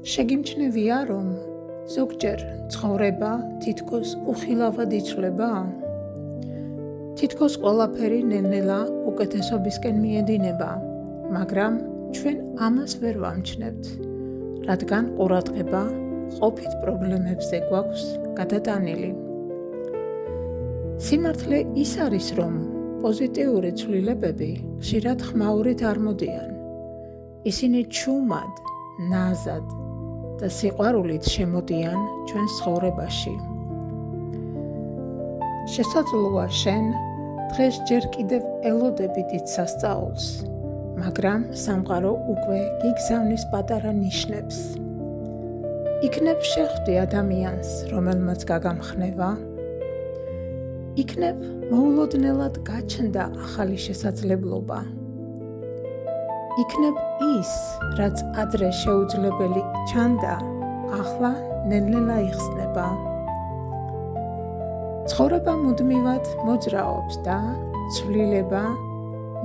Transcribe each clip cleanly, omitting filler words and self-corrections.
შეგიმჩნევია, რომ ზოგჯერ ცხოვრება თითქოს უხილავად იცვლება? თითქოს ყველაფერი ნელ-ნელა უკეთესობისკენ მიედინება, მაგრამ ჩვენ ამას ვერ ვამჩნევთ, რადგან ყურადღება ყოფით პრობლემებზე გვაქვს გადატანილი. სიმართლე ის არის, რომ პოზიტიური ცვლილებები ხშირად ხმაურით არ მოდიან. ისინი ჩუმად, ნაზად და სიყვარულით შემოდიან ჩვენს ცხოვრებაში. შესაძლოა შენ დღეს ჯერ კიდევ ელოდები დიდ სასწაულს, მაგრამ სამყარო უკვე გიგზავნის პატარა ნიშნებს. იქნებ შეხვდი ადამიანს, რომელმაც გაგამხნევა? იქნებ მოულოდნელად გაჩნდა ახალი შესაძლებლობა. იქნებ ის, რაც ადრე შეუძლებელი ჩანდა, ახლა ნელ-ნელა იხსნება. ცხოვრება მუდმივად მოძრაობს და ცვლილება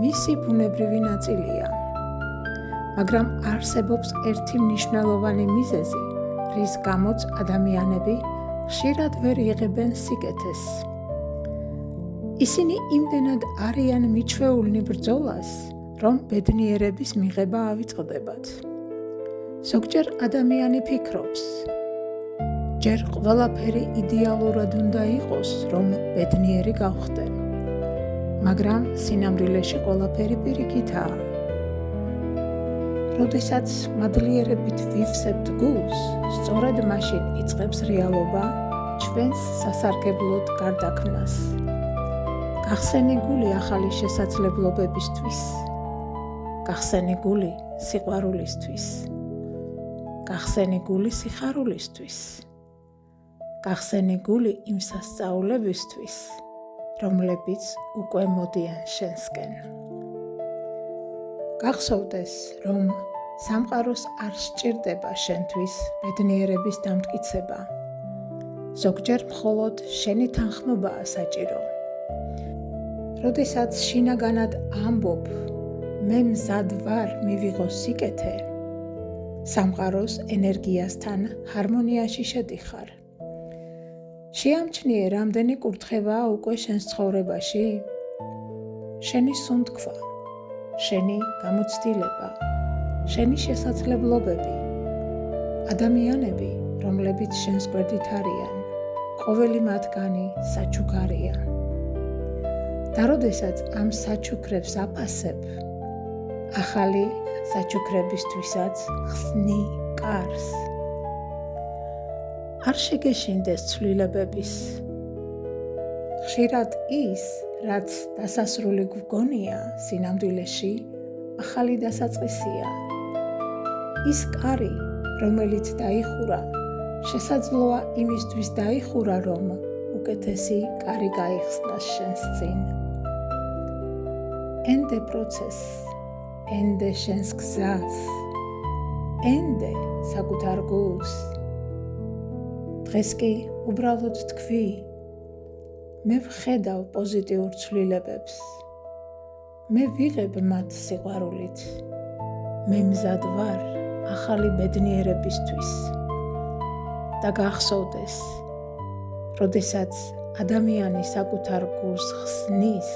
მისი ბუნებრივი ნაწილია. მაგრამ არსებობს ერთი მნიშვნელოვანი მიზეზი, რის გამოც ადამიანები ხშირად ვერ იღებენ სიკეთეს. ისინი იმდენად არიან მიჩვეულნი ბრძოლას, რომ ბედნიერების მიღება ავიწყდებათ. ზოგჯერ ადამიანი ფიქრობს, ჯერ ყველაფერი იდეალურად უნდა იყოს, რომ ბედნიერი გავხდე. მაგრამ სინამდვილეში ყველაფერი პირიქითაა. როდესაც მადლიერებით ვივსებთ გულს, სწორედ მაშინ იწყებს რეალობა ჩვენს სასარგებლოდ გარდაქმნას. გახსენებული ახალი შესაძლებლობებისთვის, გახსენებული სიყვარულისთვის, გახსენებული სიხარულისთვის, გახსენებული იმ სასწაულებისთვის, რომლებიც უკვე მოდიან შენსკენ. გახსოვდეს, რომ სამყაროს არ სჭირდება შენთვის ბედნიერების დამტკიცება. ზოგჯერ მხოლოდ შენი თანხმობაა საჭირო. როდესაც შინაგანად ამბობ, მე მზად ვარ მივიღო სიკეთე, სამყაროს ენერგიასთან ჰარმონიაში შედიხარ. შეამჩნიე, რამდენი კურთხევაა უკვე შენს ცხოვრებაში? შენი სუნთქვა, შენი გამოცდილება, შენი შესაძლებლობები, ადამიანები, რომლებიც შენს გვერდით არიან, ყოველი მათგანი საჩუქარია. და როდესაც ამ საჩუქრებს აფასებ, ახალი საჩუქრებისთვისაც ხსნი კარს. არ შეგეშინდეს ცვლილებების. ხშირად ის, რაც დასასრული გვგონია, სინამდვილეში ახალი დასაწყისია. ის კარი, რომელიც დაიხურა, შესაძლოა იმისთვის დაიხურა, რომ უკეთესი კარი გაიხსნას შენს წინ. ენდე პროცესს, ენდე შენს გზას, ენდე საკუთარ გულს. დღეს კი უბრალოდ თქვი, მე ვხედავ პოზიტიურ ცვლილებებს, მე ვიღებ მათ სიყვარულით, მე მზად ვარ ახალი ბედნიერებისთვის. და გახსოვდეს, როდესაც ადამიანი საკუთარ გულს ხსნის,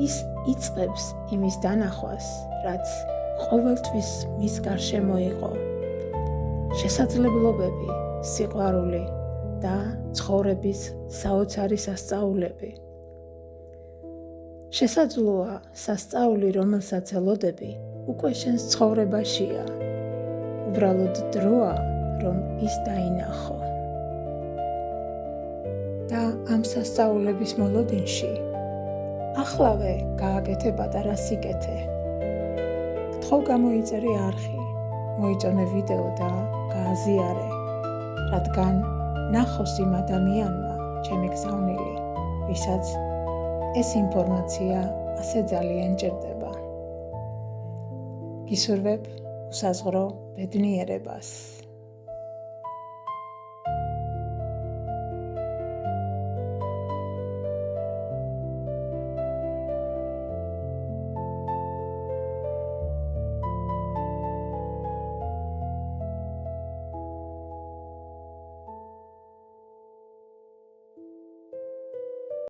ის იწყებს იმის დანახვას, რაც ყოველთვის მის გარშემო იყო. შესაძლებლობები, სიყვარული და ცხოვრების საოცარი სასწაულები. შესაძლოა სასწაული, რომელსაც ელოდები, უკვე შენს ცხოვრებაშია. უბრალოდ დროა, რომ ის დაინახო. და ამ სასწაულების მოლოდინში ახლავე გააკეთე პატარა სიკეთე. გთხოვ გამოიწერე არხი, მოიწონე ვიდეო და გააზიარე, რადგან ნახოს იმ ადამიანმა ჩემი გზავნილი, ვისაც ეს ინფორმაცია ასე ძალიან ჭირდება. გისურვებ უსაზღრო ბედნიერებას.